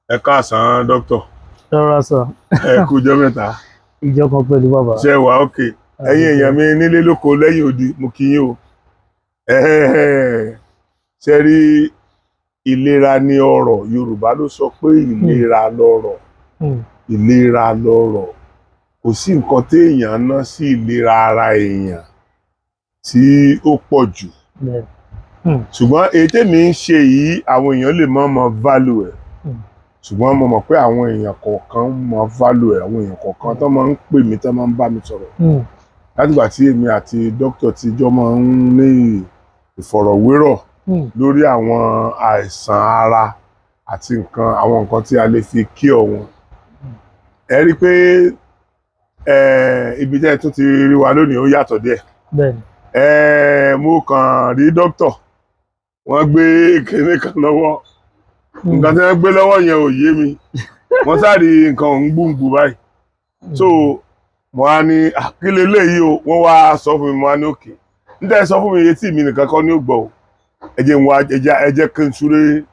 Ẹ káàsán dókítà. Rọra sọ. Ẹ kú ọjọ́ mẹ́ta. Ìjọ kan pẹ̀lú bàbá. Ṣé wà ókè? Ẹ̀yin èèyàn mi nílé lóko lẹ́yìn odi mo kí yín o. Ṣé rí ìlera ní ọrọ̀? Yorùbá ló sọ pé ìlera lọ́rọ̀. Ìlera lọ́rọ̀. Kò sí nǹkan téèyàn ná sí ìlera ara èèyàn tí ó pọ̀ jù. Ṣùgbọ́n èyí tèmi ń ṣe yìí àwọn èèyàn lè mọ̀ value ẹ̀. Ṣùgbọ́n mo mọ̀ pé àwọn èèyàn kọ̀ọ̀kan mọ̀ value ẹ̀, àwọn èèyàn kọ̀ọ̀kan tó máa ń pè mí tó máa ń bá mi sọ̀rọ̀. Látìgbà tí èmi àti dókítà ti jọ máa ń ní ìfọ̀rọ̀wérọ̀ lórí àwọn àìsàn ara àti àwọn nǹkan tí a lè fi cure wọn. Ẹ rí i pé ibi tẹ́ ẹ tún ti rí wa lónìí ó yàtọ̀ díẹ̀. Mo kàn rí dókítà, wọ́n gbé kinní kan lọ́wọ́. Nǹkan tí wọ́n gbé lọ́wọ́ yẹn ò yé mi. Wọ́n sáré nǹkan ń gbùngbù báyìí. So mo wá ní kí leléyìí o, wọ́n wá sọ fún mi, mo wá ní òkè. Níta ẹ sọ fún mi etí mi nìkan kọ́ ní ó gbọ́ o. Ẹ jẹ́ kí n súré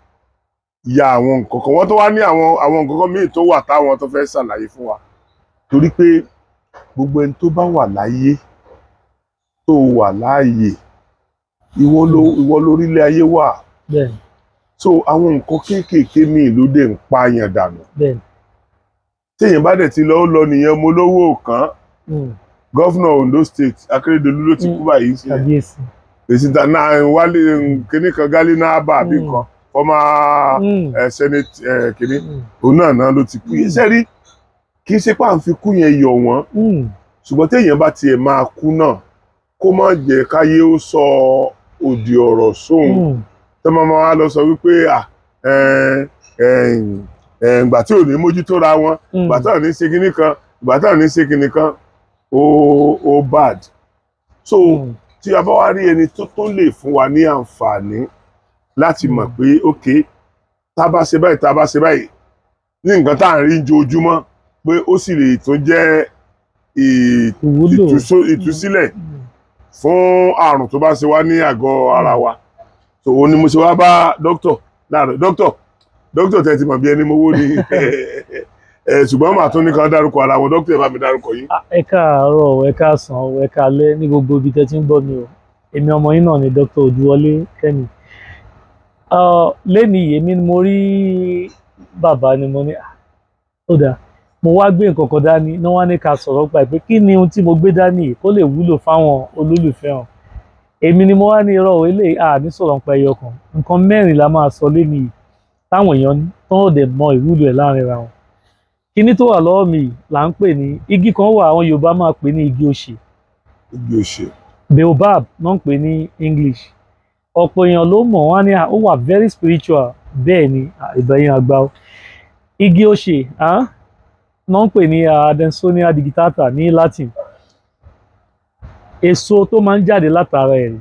ya àwọn nǹkan kan. Wọ́n tó wá ní àwọn nǹkan kan míì tó wà táwọn tó fẹ́ ṣàlàyé fún wa. Torí pé gbogbo ẹni tó bá wà láyé tó wà láàyè ìwọ lórílẹ̀ ayé wà. So àwọn nǹkan kéékèèké míì ló dé ń pààyàn dànù. Téèyàn bá dẹ̀ ti lọ nìyẹn mo lówó kan. Gọ́fúnà Ondo State Akérédolú ló ti kú báyìí sí. Èsì dáná wálé kíní kan Gálínà Abba àbí kan former Senate kíní òun náà ló ti kú. Iṣẹ́ rí kì í ṣe pé à ń fi kú yẹn yọ̀ wọ́n. Ṣùgbọ́n téèyàn bá tiẹ̀ máa kú náà kó má jẹ́ káyé ó sọ òdì ọ̀rọ̀ sóhun. Tó máa lọ sọ wípé ìgbà tí ò ní mójútó ra wọn, ìgbà tí ò ní ṣe kinní kan, ìgbà tí ò ní ṣe kinní kan, ó bad. So tí a bá wá rí ẹni tó lè fún wa ní àǹfààní láti mọ̀ pé ok tá a bá ṣe báyìí ní nǹkan tá à ń rí ojoojúmọ́ pé ó sì lè tó jẹ́ ìtúsílẹ̀ fún àrùn tó bá ṣe wá ní àgọ́ ara wa. So òun ni mo ṣe wá bá dókítà láàárọ̀. Dókítà tẹ́ ti mọ̀ bí ẹni mowó ni ṣùgbọ́n màá tún ní kan dárúkọ ara wọn. Dókítà ẹ bá mi dárúkọ yín. Ẹ káàárọ̀, ẹ káàsán, ẹ káalẹ́ ní gbogbo ibi tẹ́ ti ń gbọ́ mi o. Èmi ọmọ yín náà ni Dr. Odúwọlé Kẹ́mi. Lénìí èmi ni mo rí bàbá ni mo ní ó dáa. Mo wá gbé nǹkan kan dání ní wọ́n ní ká sọ̀rọ̀ pa pé kí ni ohun tí mo gbé dání kó lè wúlò fáwọn olólùfẹ́ hàn. Èmi ni mo wá ní irọ́ eléyìí ní sọ̀rọ̀ pa ẹyọ kan. Nǹkan mẹ́rin la máa sọ lénìí táwọn èèyàn tán ò dẹ̀ mọ ìwúlò ẹ̀ láàrin ra wọn. Kíní tó wà lọ́wọ́ mi là ń pè ní igi kan wà àwọn Yorùbá máa pè ní igi osè. Igi osè. Baobab náà ń pè ní English. Ọ̀pọ̀ èèyàn ló mọ̀ wọ́n ní ó wà very spiritual bẹ́ẹ̀ ni ìbẹ̀yìn àgbà o. Igi osè náà ń pè ní Adansonia digitata ní Latin. Èso tó máa ń jáde látara ẹ̀.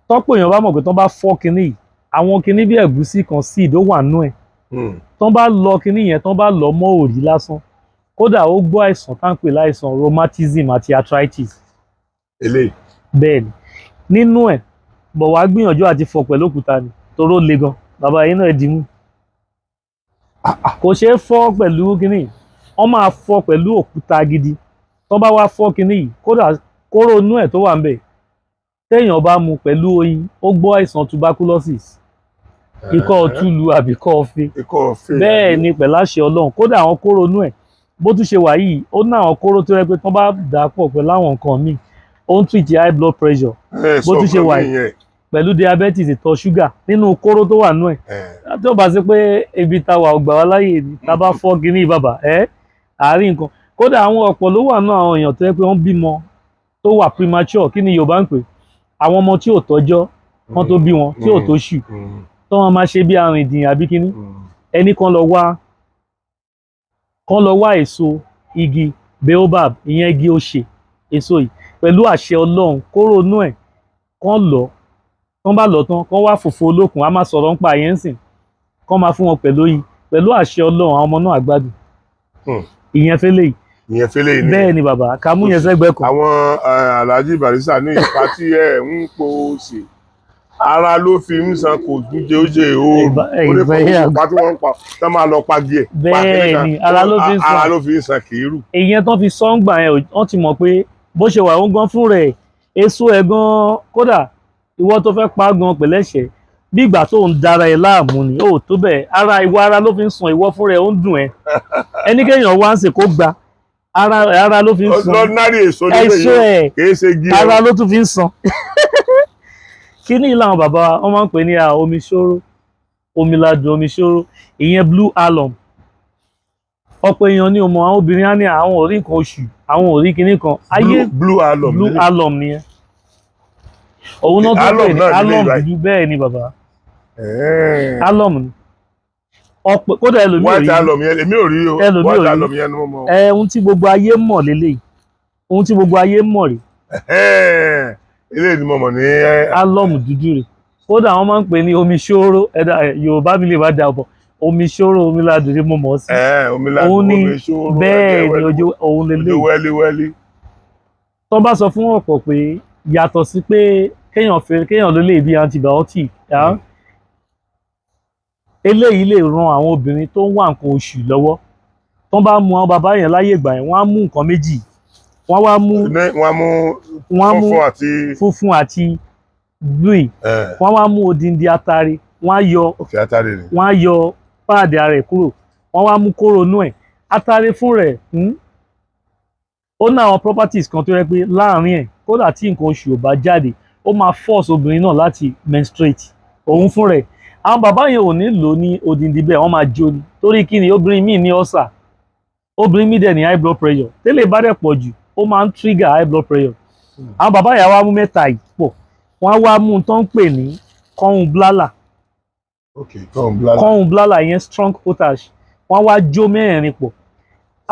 Tọ́pọ̀ èèyàn bá mọ̀ pé tán bá fọ́ kinní yìí àwọn kinní bí ẹ̀gúsí kan seed ó wà nú ẹ̀. Tán bá lọ kinní yẹn tán bá lọ mọ́ òrí lásán kódà ó gbọ́ àìsàn tá ń pè láìsàn rheumatism àti arthritis. Eléyìí. Bẹ́ẹ̀ ni nínú ẹ̀ bọ̀ wá gbìyànjú àti fọ̀ pẹ̀lú òkúta ni toró le gan bàbá yìí náà ẹ̀ dìímú. Kò ṣeé fọ́ pẹ̀lú kinní wọ́n máa fọ́ pẹ̀lú òkúta gidi. Tán bá wá fọ́ kinní yìí kódà kóró inú ẹ̀ tó wà ń bẹ̀ téèyàn bá mu pẹ̀lú oyin ó gbọ́ àìsàn tuberculosis ikọ́ òtúlu àbí ikọ́ ọ̀fẹ́. Bẹ́ẹ̀ ni pẹ̀lú àṣẹ Ọlọ́run kódà àwọn kóró inú ẹ̀ bó tún ṣe wà yìí ó ní àwọn kóró tó yẹ pé tán bá dà pọ̀ pẹ̀lú àwọn nǹkan míì ó ń treat high blood pressure bó tún ṣe wà yìí pẹ̀lú diabetes ìtọ̀ ṣúgà nínú kóró tó wà nú ẹ̀. Tí ó bá ṣe pé ibi ta wà ọgbà wa láyè ni ta bá fọ́ kinní bàbá àárín nǹkan kódà àwọn ọ̀pọ̀ ló wà náà àwọn èèyàn tó yẹ pé wọ́n bímọ tó wà premature kí ni Yorùbá ń pè àwọn ọmọ tí ò tọ́jọ́ kan tó bí wọn tí ò tó ṣù tó wọn máa ṣe bí arìndìn àbí kíní ẹni kan lọ wá èso igi baobab ìyẹn igi osè èso yìí pẹ̀lú àṣẹ Ọlọ́run kóró inú ẹ̀ kán lọ kán bá lọ tán kán wá fòfò olókùn á máa sọ̀rọ̀ nípa àyẹ̀ ń sìn kán máa fún wọn pẹ̀lú oyin pẹ̀lú àṣẹ Ọlọ́run àwọn ọmọ náà àgbàdùn ìyẹn fẹ́lẹ́ yìí. Bẹ́ẹ̀ ni bàbá kàmú yẹn sẹ́gbẹ́ kan. Àwọn Alhaji Barrister ní ipa tí ẹ ń po ṣe ara ló fi ń san kò tún jẹ ó ṣe oòrùn ó lè pọ̀ pa tí wọ́n ń pa tí wọ́n máa lọ pa díẹ̀. bẹ́ẹ̀ ni ara ló fi ń san, ara ló fi ń san kì í rù. èyàn tó fi sọ́ngbà yẹn wọ́n ti mọ̀ pé bó ṣe wà ó gan fún rẹ̀ èso ẹ̀ gan kódà ìwọ tó fẹ́ pa gan pẹ̀lẹ́ṣẹ̀ bí ìgbà tó ń dara ẹ láàmú ni ó tó bẹ́ẹ̀ ara ló fi ń san ìwọ fún rẹ̀ ó ń dùn ẹ ẹni kéèyàn wá ń ṣe kó gba ara ló fi ń san lọ́nàrí èso ẹ̀ kìí ṣe gí ara ló tún fi ń san kí ní ìlànà bàbá wọn máa ń pè ní omi ṣòro omi ladùn omi ṣòro ìyẹn blue alum ọ̀pọ̀ èèyàn ní ọmọ àwọn obìnrin á ní àwọn ò rí nǹkan oṣù àwọn ò rí kinní kan ayé blue alum nìyẹn òun náà tó pè ní alum dúdú bẹ́ẹ̀ ni bàbá alum ni ọ̀pọ̀ kódà ẹlòmíì ò rí white alum yẹn èmi ò rí o white alum yẹn ni mo mọ̀. ohun tí gbogbo ayé mọ̀ lélẹ́yìí ohun tí gbogbo ayé mọ̀ rí eléyìí ni mo mọ̀ ní alum dúdú rẹ̀ kódà wọ́n máa ń pè ní omi ṣòro Yorùbá mi lè má dà bọ̀ omi ṣòro omi ladùn ni mo mọ̀ sí omi ladùn omi ṣòro bẹ́ẹ̀ ni ojú òun lélẹ́yìí wẹ́líwẹ́lí. tó bá sọ fún ọ̀pọ̀ pé yàtọ̀ sí pé kéèyàn ló lè bí antibiotic eléyìí lè ran àwọn obìnrin tó ń wá nǹkan oṣù lọ́wọ́ tó bá mu àwọn bàbá yẹn láyé ìgbà yẹn wọ́n á mú nǹkan méjì wọ́n á mú funfun àti blue wọ́n wá mú odindi atare wọ́n á yọ páàdì ara ẹ̀ kúrò wọ́n wá mú kóró inú ẹ̀ atare fún rẹ̀ ó ní àwọn properties kan tó yẹ pé láàárín ẹ̀ kódà tí nǹkan oṣù ò bá jáde ó máa force obìnrin náà láti menstruate òun fún rẹ̀ àwọn bàbá yẹn ò ní lò ní odindi bẹ́ẹ̀ wọ́n máa jó ni torí kí ni obìnrin míì ní ulcer obìnrin míì dẹ̀ ní high blood pressure tẹ́lẹ̀ bá dẹ̀ pọ̀ jù ó máa ń trigger high blood pressure àwọn bàbá yẹn wá mú mẹ́ta yìí pọ̀ wọ́n á wá mú un tó ń pè ní kọ́hún blálà kọ́hún blálà yẹn strong potash wọ́n á wá jó mẹ́rin pọ̀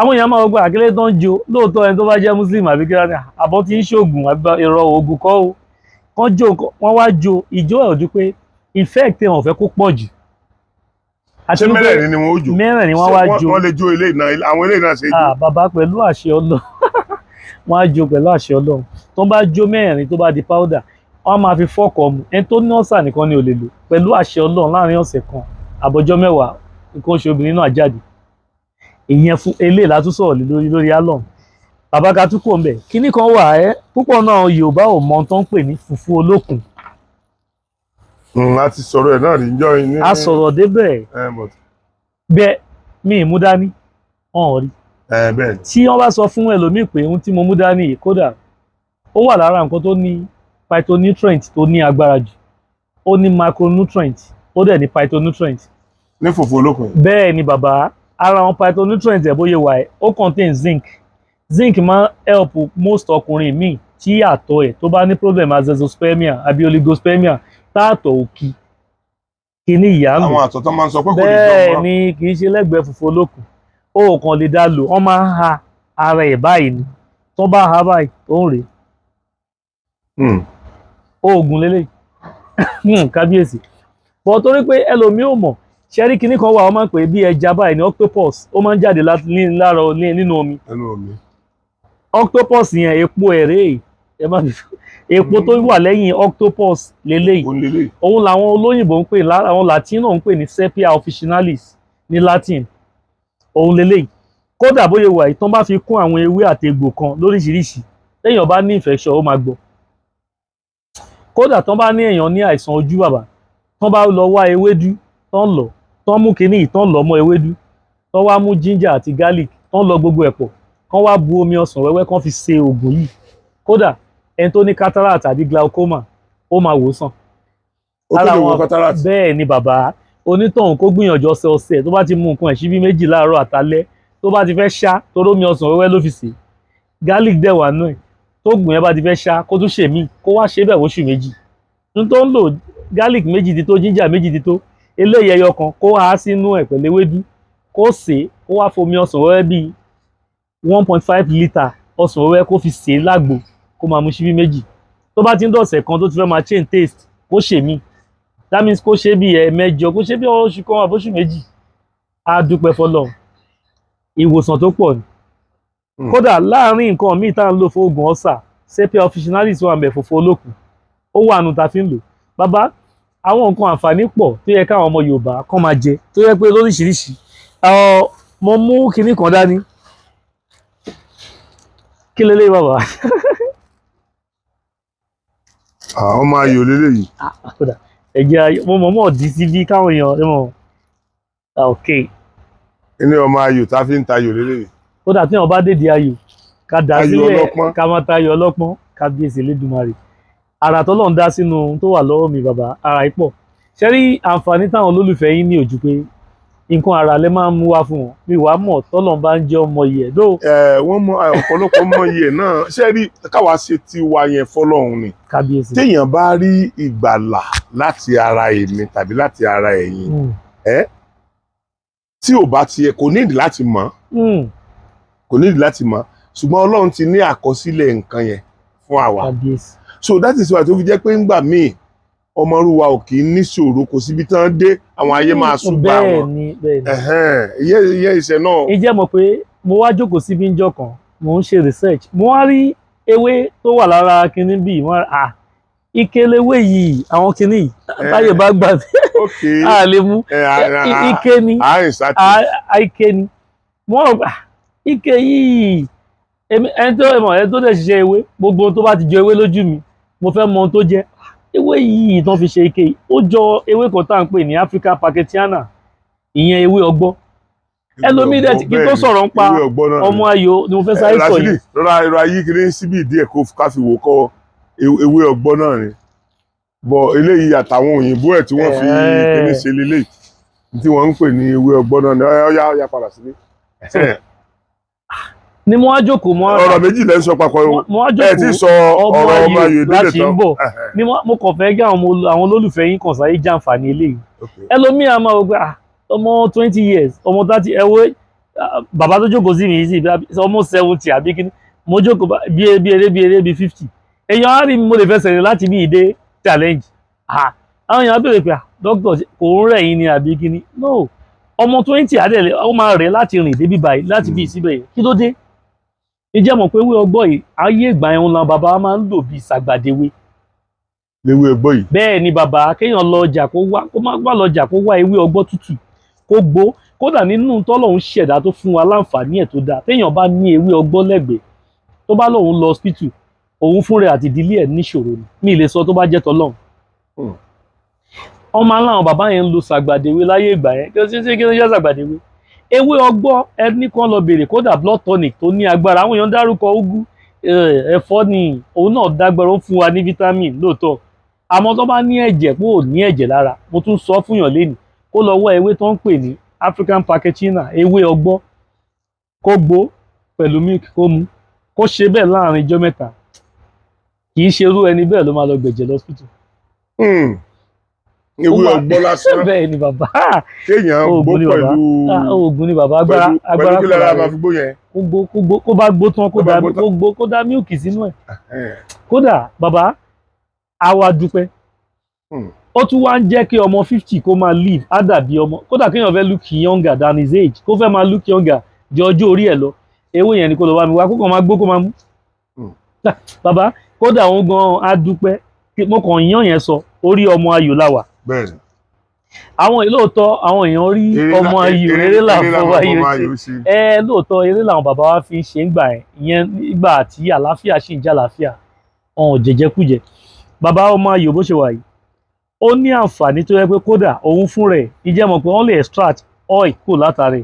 àwọn èèyàn máa gbọ́ àkílẹ̀ tó ń jó lóòótọ́ ẹni tó bá jẹ́ muslim àbí kíra ní àbọ̀ tí ń ṣoògùn àbí ìrọ̀ oògùn kọ́ o wọ́n jó wọ́n wá jó ìjó ẹ̀ ojú pé effect wọn fẹ́ kó pọ̀ jù. ṣé mẹ́rẹ̀ẹ̀rin ni wọ́n ó jó mẹ́rẹ̀ẹ̀rin wọ́n wá jó wọ́n lè jó ilé náà àwọn ilé náà ṣe jó. bàbá pẹ̀lú àṣẹ Ọlọ́run wọ́n á jó pẹ̀lú àṣẹ Ọlọ́run tó bá jó mẹ́rẹ̀ẹ̀rin tó bá di powder wọ́n máa fi fọ́ọ̀kọ̀ mu ẹni tó ní ọ̀sà nìkan ni ò lè lò pẹ̀lú àṣẹ Ọlọ́run láàrin ọ̀sẹ̀ kan àbọ̀jọ́ mẹ́wàá nǹkan oṣù obìnrin náà jáde ìyẹn fún eléyìí látún sọ̀rọ̀ lórí alum bàbá ká tún kò ń bẹ̀ kíní kan wà púpọ̀ náà Yorùbá ò mọ tó ń pè ní fùfú olókùn. a ti sọ̀rọ̀ ẹ̀ náà níjọ́ ní. a sọ̀rọ̀ débẹ̀ bẹ́ẹ̀ mi ì mú dání ọ̀hún rí tí wọ́n bá sọ fún ẹlòmíì pé ohun tí mo mú dání yìí kódà ó wà lára nǹkan tó ní phytonutrient tó ní agbára jù ó ní macronutrient ó dẹ̀ ní phytonutrient. ní fùfú olókùn. bẹ́ẹ̀ ni bàbá ara àwọn phytonutrient ẹ̀ bóyá wà ó contain zinc máa ń help most ọkùnrin míì tí àtọ̀ ẹ̀ tó bá ní problem azoospermia àbí oligospermia táàtọ̀ òkì kíní ìyá lò. àwọn àtọ̀ tó máa ń sọ pé kò ní jọ bẹ́ẹ̀ ni kì í ṣe lẹ́gbẹ̀ẹ́ fùfú olókùn ó kàn lè dá lò wọ́n máa ń ha ara ẹ̀ báyìí ni tó bá ha báyìí tó ń rèé oògùn lélẹ́yìí kábíyèsí bọ̀ torí pé ẹlòmíì ò mọ̀ ṣẹ́rí kinní kan wà wọ́n máa ń pè bí ẹja báyìí ní octopus ó máa ń jáde lára nínú omi octopus yẹn epo ẹ̀rẹ́ epo tó wà lẹ́yìn octopus lélẹ́yìí òun làwọn olóyìnbó ń pè àwọn latino ń pè ní sepia officinalis ní latin òun lélẹ́yìí kódà bóyá wà ìtàn bá fi kún àwọn ewé àti egbò kan lóríṣiríṣi téèyàn bá ní infection ó máa gbọ́ kódà tán bá ní èèyàn ní àìsàn ojú bàbá tán bá lọ wá ewédú tán lọ tán mú kinní tán lọ mọ́ ewédú tán wá mú ginger àti garlic tán lọ gbogbo ẹ̀ pọ̀ kán wá bu omi ọsàn wẹ́wẹ́ kán fi ṣe oògùn yìí kódà ẹni tó ní cataract àbí glaucoma ó máa wò sàn. ara wọn cataract. bẹ́ẹ̀ ni bàbá onítọ̀hún kó gbìyànjú ọ̀sẹ̀ tó bá ti mú nǹkan ẹ̀ṣí bí méjì láàárọ̀ àtàlẹ́ tó bá ti fẹ́ ṣá toró omi ọsàn wẹ́wẹ́ ló fi ṣe garlic dẹ̀ wà nù ẹ̀ tó gùn yẹn bá ti fẹ́ ṣá kó tún ṣe míì kó wá ṣe bẹ́ẹ̀ oṣù méjì tó ń lò garlic méjì ti tó ginger méjì ti tó eléyìí ẹyọ kan kó há sínú ẹ̀ pẹ̀lú ewédú kó sè é kó wá fomi ọsàn wẹ́wẹ́ bíi 1.5 litre ọsàn wẹ́wẹ́ kó fi sè é lágbo kó máa mu ṣíbí méjì tó bá ti ń dọ̀sẹ̀ kan tó ti fẹ́ máa change taste kó ṣe míì that means kó ṣe bí ẹ̀ẹ̀mẹjọ kó ṣe bí oṣù kan àbóṣù méjì á dúpẹ́ fọlọ́run ìwòsàn tó pọ̀ ni kódà láàárín nǹkan míì tá à ń lò fún oògùn ọ̀sà sepia officinalis wà ń bẹ̀ fòfò olókùn ó wà nù tá a fi ń lò bàbá àwọn nǹkan àǹfààní pọ̀ tó yẹ káwọn ọmọ Yorùbá kán máa jẹ tó yẹ pé lóríṣiríṣi mo mú kinní kan dání kí lélẹ́yìn bàbá. ọmọ ayò lélẹ́yìí. ẹ̀jẹ̀ ayò mo mọ̀ dí sí bí káwọn èèyàn ẹ mọ̀ ok. ilé ọmọ ayò tá a fi ń tayò lélẹ́yìí. kódà tí wọn bá dèdè ayò ká dá sílẹ̀ ká máa tayò ọlọ́pọ́n kábíyèsí Elédùmarè àrà tọ́lọ́run dá sínú ohun tó wà lọ́wọ́ mi bàbá ara ipò ṣe rí àǹfààní táwọn olólùfẹ́ yín ní ojú pé nǹkan ara lẹ máa ń mú wá fún wọn bí wàá mọ̀ tọ́lọ́run bá ń jẹ́ ọmọ yìí ẹ̀ dó. wọ́n mọ ọ̀pọ̀lọpọ̀ mọ iye náà ṣe rí káwa ṣe ti wa yẹn fọlọ́run ni kábíyèsí téèyàn bá rí ìgbàlà láti ara èmi tàbí láti ara ẹ̀yin tí ò bá tiẹ̀ kò nídìí láti mọ̀ kò nídìí láti mọ̀ ṣùgbọ́n Ọlọ́run ti ní àkọsílẹ̀ nǹkan yẹn fún àwa so that is why tó fi jẹ́ pé ńgbà míì ọmọrúwa ò kì í níṣòro kò síbi tán dé àwọn ayé máa súgbà wọn ìyẹn ìṣẹ̀ náà. ẹ jẹ́ mọ̀ pé mo wá jókòó síbi ńjọ́ kan mo ń ṣe research mo wá rí ewé tó wà lára kinní bíi wọ́n ìkelewé yìí àwọn kinní táyé bá gbà á lè mú ike ni ike ni wọ́n rò ike yìí ẹni tó dẹ̀ ṣiṣẹ́ ewé gbogbo tó bá ti jọ ewé lójú mi mo fẹ́ mọ ohun tó jẹ́ ewé yìí tán fi ṣe ike yìí ó jọ ewé kan tá à ń pè ní Africa Paketiana ìyẹn ewé ọgbọ́ ẹlòmíì dẹ̀ kí tó sọ̀rọ̀ ń pa ọmọ ayò ni mo fẹ́ sáré sọ yìí. rọra yí kiri síbi ìdí ẹ̀ kó ká fi wò kọ́ ewé ọgbọ́ náà ni bọ̀ eléyìí àtàwọn òyìnbó ẹ̀ tí wọ́n fi kíní ṣe lélẹ̀ tí wọ́n ń pè ní ewé ọgbọ́ náà ni ọ̀yá padà sílé. ni mo wá jókòó ọ̀rọ̀ méjì lẹ́ ń sọ papọ̀ ẹ ti sọ ọ̀rọ̀ ọmọ ayò ìdílé tán ni mo kàn fẹ́ kí àwọn olólùfẹ́ yín kàn sáyé jàǹfààní eléyìí ẹlòmíì á máa wọ pé ọmọ 20 years ọmọ 30 ẹwọ́ bàbá tó jókòó sí mi sí ọmọ 70 àbí kíní mo jókòó bí eré bí 50 èèyàn á rí mi mo lè fẹsẹ̀ rìn láti bí ìdé challenge àwọn èèyàn á béèrè pé dókítà kò ń rẹ̀ yín ni àbí kíní no ọmọ 20 àdẹ̀lẹ̀ ó máa rẹ̀ láti rìn débi báyìí láti bí síbẹ̀ yìí kí ló dé ìjẹ́ mọ̀ pé ewé ọgbọ́ yìí ayé ìgbà yẹn làwọn bàbá máa ń lò bíi sàgbàdéwé. ewé ọgbọ́ yìí. bẹ́ẹ̀ ni bàbá kéèyàn lọ ọjà kó má lọ ọjà kó wá ewé ọgbọ́ tútù kó gbó kódà nínú tọ́lọ́hún ṣẹ̀dá tó fún wa láǹfààní ẹ̀ tó dáa téèyàn bá ní ewé ọgbọ́ lẹ́gbẹ̀ẹ́ tó bá lòun lọ hospital òun fúnra àti ìdílé ẹ̀ níṣòro ni mi lè sọ tó bá jẹ́ tọ́lọ́hún. ọmọ aláwọn bàbá yẹn ń lo sàgbàdéwé láyé ìgbà yẹn kí ló ń jẹ́ sàgbàdéwé ewé ọgbọ́ ẹni kan lọ bèrè kódà blood tonic tó ní agbára àwọn èèyàn dárúkọ ugu ẹ̀fọ́ ni òun náà dágbára ó fún wa ní vitamin lóòótọ́ àmọ́ tó bá ní ẹ̀jẹ̀ pé ò ní ẹ̀jẹ̀ lára mo tún sọ fún yàn lénìí kó lọ wá ewé tó ń pè ní African Paketiana ewé ọgbọ́ kó gbó pẹ̀lú milk kó mu kó ṣe bẹ́ẹ̀ láàrin ijọ́ mẹ́ta kì í ṣerú ẹni bẹ́ẹ̀ ló máa lọ gbẹ̀jẹ̀ lọ́sítù. ewé ọgbọ́ lásán bẹ́ẹ̀ ni bàbá kéèyàn gbó pẹ̀lú oògùn ni bàbá agbára pẹ̀lú kí lára máa fi gbó yẹn. kó bá gbó tán kó dá mílìkì sínú ẹ̀ kódà bàbá á wá dúpẹ́ ó tún wá ń jẹ́ kí ọmọ 50 kó máa live á dàbí ọmọ kódà kéèyàn fẹ́ look younger than his age kó fẹ́ máa look younger ju ọjọ́ orí ẹ̀ lọ ewé yẹn ni kó lọ wá mi wá kó kàn máa gbó kó máa mú bàbá kódà òun gan á dúpẹ́ mo kàn yán yẹn sọ orí ọmọ ayò láwà. bẹ́ẹ̀ni. àwọn lóòótọ́ àwọn èèyàn rí ọmọ ayò eré làwọn ayò ṣe lóòótọ́ eré làwọn bàbá wa fi ń ṣe ń gbà ẹ̀ ìyẹn nígbà tí àlàáfíà ṣì ń jẹ́ àlàáfíà ọ̀hún jẹjẹkújẹ bàbá ọmọ ayò bó ṣe wà yìí ó ní àǹfààní tó yẹ pé kódà òun fún rẹ̀ ìjẹ́ mọ̀ pé wọ́n lè extract oil kù látàrí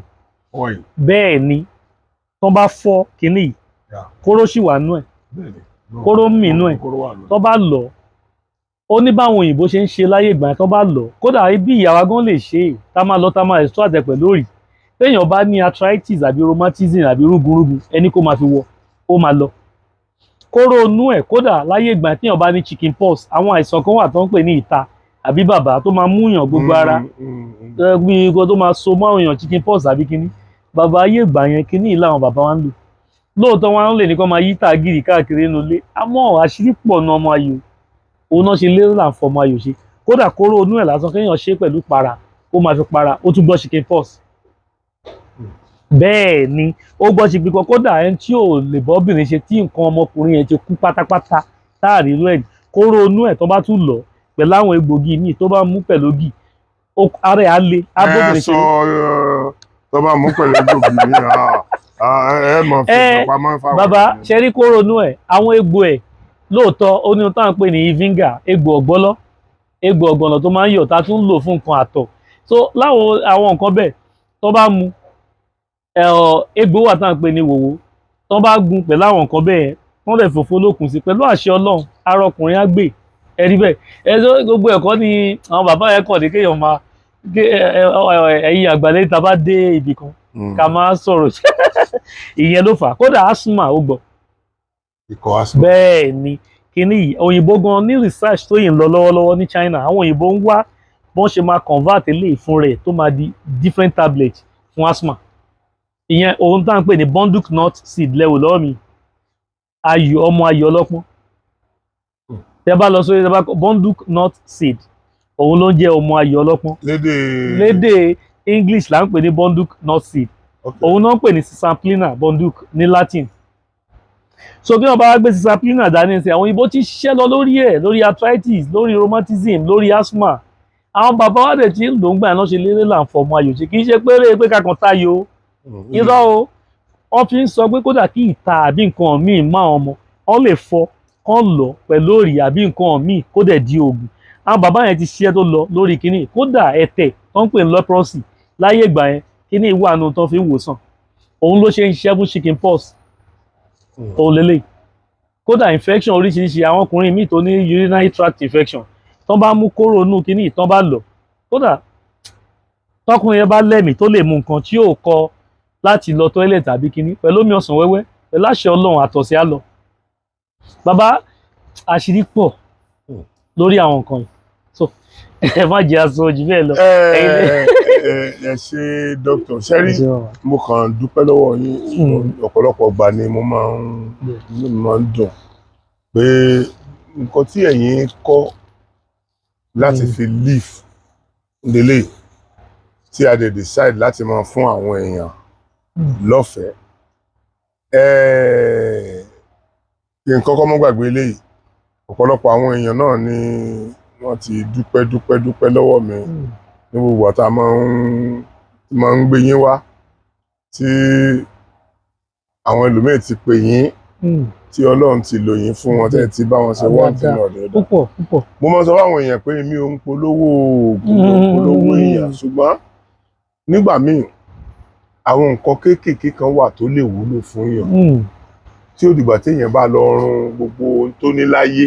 bẹ́ẹ̀ ni tó bá fọ́ kínní kóró sì wà nú ẹ̀ kóró mì nú ẹ̀ tó bá lọ ó ní báwọn òyìnbó ṣe ń ṣe láyé ìgbà yẹn tó bá lọ kódà ibi ìyàwó gan lè ṣe é tá máa lọ tá máa extract ẹ̀ pẹ̀lú òrì téèyàn bá ní arthritis àbí rheumatism àbí rúgurúgu ẹni kó máa fi wọ ó máa lọ kóró inú ẹ̀ kódà láyé ìgbà yẹn téèyàn bá ní chicken pox àwọn àìsàn kan wà tó ń pè ní ìta àbí bàbá tó máa múyàn gbogbo ara bí nǹkan tó máa so mọ́ èèyàn chicken pox àbí kíní bàbá ayé ìgbà yẹn kíní ìlà àwọn bàbá wa ń lò lóòótọ́ wọn lè ní kó máa yí tàgìrì káàkiri nínú ilé àmọ́ àṣírí pọ̀ nu ọmọ ayò òun náà ṣe lérò là ń fọmọ ayò ṣe kódà kóró inú ẹ̀ lásán kéèyàn ṣe pẹ̀lú para ó máa fi para ó tún gbọ́ chicken pox bẹ́ẹ̀ ni ó gbọ́ chicken pox kódà ẹni tí ò lè bọ́bìnrin ṣe tí nǹkan ọmọkùnrin yẹn ti kú pátápátá táàrí inú ẹ̀ kóró inú ẹ̀ tó bá tún lọ pẹ̀lú àwọn egbògi míì tó bá mú pẹ̀lú ògì ara ẹ̀ á le abóbìnrin ṣe. tó bá mú pẹ̀lú egbògi mi ẹ mọ̀ fi pamọ́ fáwọn. Bàbá ṣe rí kó ronú ẹ̀ àwọn egbò ẹ̀ lóòótọ́ ó ní ohun táwọn ń pè ní ìvínga egbò ọ̀gbọ́lọ́ egbò ọ̀gbọ̀nọ̀ tó máa ń yọ̀ tá a tún lò fún nǹkan àtọ̀ so láwọn àwọn nǹkan bẹ́ẹ̀ tó bá mu egbò wà táwọn ń pè ní wòwó tó bá gun pẹ̀lú àwọn nǹkan bẹ́ẹ̀ wọ́n lè fòfó lókun sí pẹ̀lú àṣẹ Ọlọ́run ara ọkùnrin á gbé ẹ̀rí bẹ́ẹ̀ gbogbo ẹ̀kọ́ ni àwọn bàbá yẹn kọ̀ ní kéèyàn máa ẹ̀yin àgbàlẹ̀ tá a bá dé ibì kan ká máa sọ̀rọ̀ ìyẹn ló fà á kódà asthma ó gbọ́. Ikọ̀ asthma. Bẹ́ẹ̀ ni kíní yìí òyìnbó gan ní research tó yìí ń lọ lọ́wọ́lọ́wọ́ ní China àwọn òyìnbó ń wá bọ́n ṣe máa convert eléyìí fún rẹ̀ tó máa di different tablet fún asthma ìyẹn ohun tá à ń pè ní bunduk nut seed lẹ́wọ̀ lọ́wọ́ mi ọmọ ayọ̀ ọlọ́pọ́n tẹ́ bá lọ sórí tẹ́ bá bunduk nut seed òun ló ń jẹ́ ọmọ ayọ̀ ọlọ́pọ́n lédè English là ń pè ní bunduk nut seed òun náà ń pè ní cisamplina bunduk ní Latin so bí wọn bá wá gbé cisamplina dání sí àwọn òyìnbó ti ṣiṣẹ́ lọ lórí ẹ̀ lórí arthritis lórí rheumatism lórí asthma àwọn bàbá wa dẹ̀ ti ń lò ń gbà náà ṣe lérè là ń fọmọ ayò ṣe kì í ṣe pé kakàn táyò irọ́ o wọ́n fi ń sọ pé kódà kí ìta àbí nǹkan míì má ọmọ wọ́n lè fọ kán lọ pẹ̀lú òrì àbí nǹkan míì kó dẹ̀ di oògùn àwọn bàbá yẹn ti ṣiṣẹ́ tó lọ lórí kínní kódà ẹ̀tẹ̀ tó ń pè ní leprosy láyé ìgbà yẹn kínní ìwà àánú tó fi ń wòsàn òun ló ṣe ń ṣiṣẹ́ fún chicken pox òun lélẹ̀ kódà infection oríṣiríṣi àwọn ọkùnrin míì tó ní urinary tract infection tán bá mú kóró inú kínní tán bá lọ kódà tọkùnrin yẹn bá lẹ́mìí tó lè mú nǹkan tí yóò kọ láti lọ toilet tàbí kínní pẹ̀lú omi ọsàn wẹ́wẹ́ pẹ̀lú àṣẹ Ọlọ́run àtọ̀sí á lọ bàbá àṣírí pọ̀ lórí àwọn nǹkan yìí so ẹ má jẹ́ aṣọ ojú bẹ́ẹ̀ lọ. ẹ ṣe dókítà sẹ́rí mo kàn dúpẹ́ lọ́wọ́ yín ọ̀pọ̀lọpọ̀ ìgbà ni mo máa ń dùn pé nǹkan tí ẹ̀yin kọ́ láti fi live lélẹ̀ tí a dẹ̀ decide láti máa fún àwọn èèyàn lọ́fẹ̀ẹ́ kí n kọ́kọ́ mọ́ gbàgbé eléyìí ọ̀pọ̀lọpọ̀ àwọn èèyàn náà ni wọ́n ti dúpẹ́ lọ́wọ́ mi ní gbogbo àtà máa ń gbé yín wá tí àwọn ẹlòmíì ti pè yín tí Ọlọ́run ti lò yín fún wọn tẹ́ ti bá wọn ṣe wọ́n tí náà dẹ́dọ̀. púpọ̀. mo máa sọ fáwọn èèyàn pé mi ò ń polówó oògùn polówó èèyàn ṣùgbọ́n nígbà míì àwọn nǹkan kéékèèké kan wà tó lè wúlò fún èèyàn tí ó dìgbà téèyàn bá lọ run gbogbo ohun tó ní láyé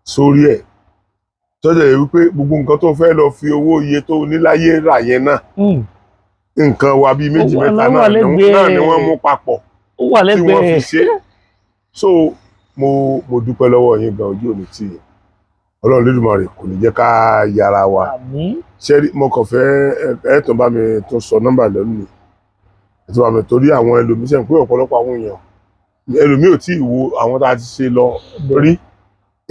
sórí ẹ̀ tọ́jà yìí wípé gbogbo nǹkan tó fẹ́ lọ fi owó iye tó ní láyé rà yẹn náà nǹkan wa bíi méjì mẹ́ta náà ni wọ́n mú papọ̀ tí wọ́n fi ṣe so mo dúpẹ́ lọ́wọ́ yín gan ojú òní tì yín Ọlọ́run Lédùmarè kò ní jẹ́ ká yára wa ṣé mo kàn fẹ́ ẹ̀ tún bá mi tún sọ nọ́mbà lẹ́nu ètò àmì torí àwọn ẹlòmíín sẹ́yìn pé ọ̀pọ̀lọpọ̀ àwọn èèyàn ẹlòmíín ò tí ì wo àwọn tá a ti ṣe lọ rí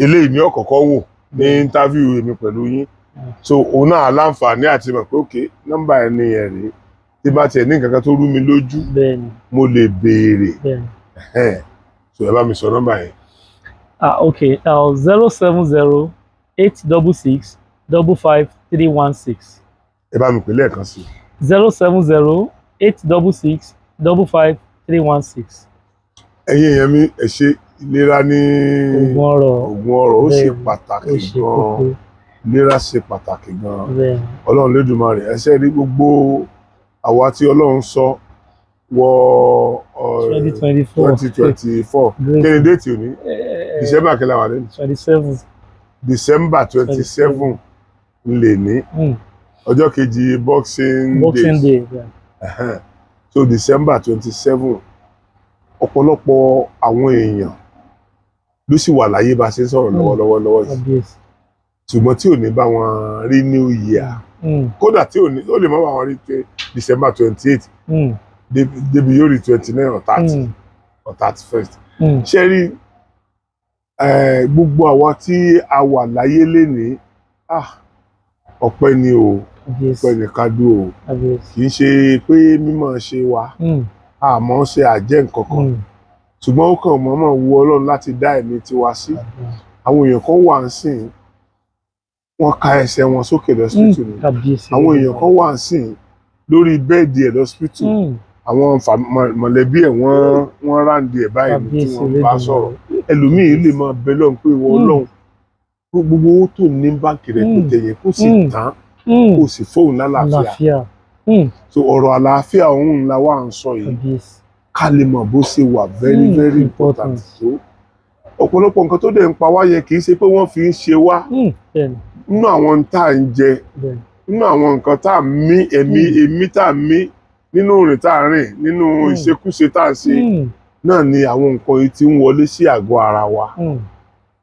eléyìí ní ọ̀kọ̀ọ̀kọ̀ wò ní interview èmi pẹ̀lú yín so òun náà láǹfààní àti mọ̀ pé òkè nọ́mbà ẹni ẹ̀ rí tí bá tiẹ̀ ní nǹkan kan tó rú mi lójú mo lè béèrè so ẹ bá mi sọ nọ́mbà yẹn. Okay 070866655 ẹ bá mi pè lẹ́ẹ̀kan sí. 070866655 ẹ̀yin èèyàn mi ẹ ṣe ìlera ní oògùn ọrọ̀ ó ṣe pàtàkì gan-an ìlera ṣe pàtàkì gan-an Ọlọ́run Lédùmarè ẹ ṣe rí gbogbo àwa tí Ọlọ́run sọ wọ 2024 kí ni déètì òní December kí la wà lẹ́nu 27 December 27 lè ní ọjọ́ kejì Boxing Day so December 27 ọ̀pọ̀lọpọ̀ àwọn èèyàn ló sì wà láyé bá ṣe ń sọ̀rọ̀ lọ́wọ́lọ́wọ́ yìí ṣùgbọ́n tí ò ní bá wọn rí New Year kódà tí ó lè má bá wọn rí pé December 28 débi yóò rí 29 or 30 or 31st ṣe rí gbogbo àwa tí a wà láyé lénìí ọpẹ́ ni o ọpẹ́ ni ká dú o kì í ṣe pé mímọ̀ ṣe wa àmọ́ ṣe àjẹ́ nǹkan kan ṣùgbọ́n ó kàn mọ́mọ́ wu Ọlọ́run láti dá ẹ̀mí tiwa sí àwọn èèyàn kan wà ń sìn wọ́n ka ẹsẹ̀ wọn sókè lọ́sítítù ni àwọn èèyàn kan wà sí lórí bẹ́ẹ̀dì ẹ̀ lọ́sítítù àwọn mọ̀lẹ́bí ẹ̀ wọ́n ráǹdì ẹ̀ báyìí tí wọ́n bá sọ̀rọ̀ ẹlòmíì lè máa bẹ lọ́hùn pé ìwọ Ọlọ́run gbogbo owó tó ní báńkì rẹ̀ kò tẹ̀yẹ kó sì tán kó sì fóun lálàáfíà so ọ̀rọ̀ àlàáfíà òun la wà ń sọ yìí ká lè mọ̀ bó ṣe wà very very important tó ọ̀pọ̀lọpọ̀ nǹkan tó dẹ̀ ń pa wá yẹn kì í ṣe pé wọ́n fi ń ṣe wá nínú àwọn tá à ń jẹ nínú àwọn nǹkan tá à ń mí èémí tá à ń mí nínú ìrìn tá à ń rìn nínú ìṣekúṣe tá à ń ṣe náà ni àwọn nǹkan yìí ti ń wọlé sí àgọ́ ara wa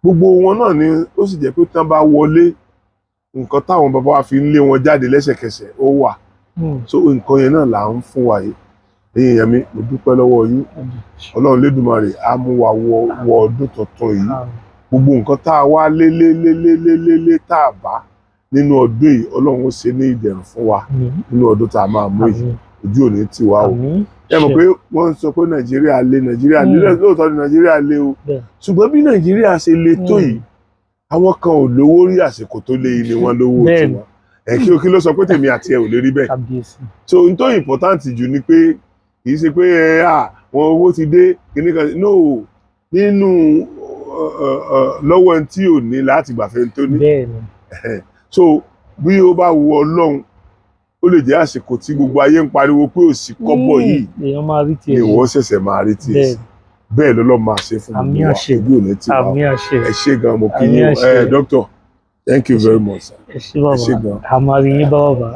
gbogbo wọn náà ni ó sì jẹ́ pé tán bá wọlé nǹkan táwọn bàbá wa fi ń lé wọn jáde lẹ́sẹ̀kẹsẹ̀ ó wà so nǹkan yẹn náà là ń fún wa yìí ẹ̀yin èèyàn mi mo dúpẹ́ lọ́wọ́ yín Ọlọ́run Lédùmarè á mú wa wọ ọdún tuntun yìí gbogbo nǹkan tá a wá lé tá a bá nínú ọdún yìí Ọlọ́run ó ṣe ní ìdẹ̀rùn fún wa nínú ọdún tá a máa mú yìí ojú òní tì wá o ẹ mọ̀ pé wọ́n sọ pé Nàìjíríà lé lóòótọ́ ni Nàìjíríà lé o ṣùgbọ́n bí Nàìjíríà ṣe le tó yìí àwọn kan ò lówó rí àsìkò tó lé yìí ni wọ́n lówó tiwọn kí ló sọ pé tèmi àti ẹ ò lè rí bẹ́ẹ̀ so n tó important jù ni pé kì í ṣe pé wọn owó ti dé kíní kan no nínú lọ́wọ́ ẹni tí ò ní láti gbàfẹ́ tó ní so bí ó bá wu Ọlọ́run ó lè jẹ́ àsìkò tí gbogbo ayé ń pariwo pé òsì kọ́bọ̀ yìí ni wọ́n ṣẹ̀ṣẹ̀ máa rí tiẹ̀ sí bẹ́ẹ̀ lọ́lọ́ máa ṣe fún gbogbo wa ojú òní tí wa ẹ ṣé gan mo kí yín doctor thank you very much ẹ ṣé gan. àmọ́ àríyìn bá wà bá.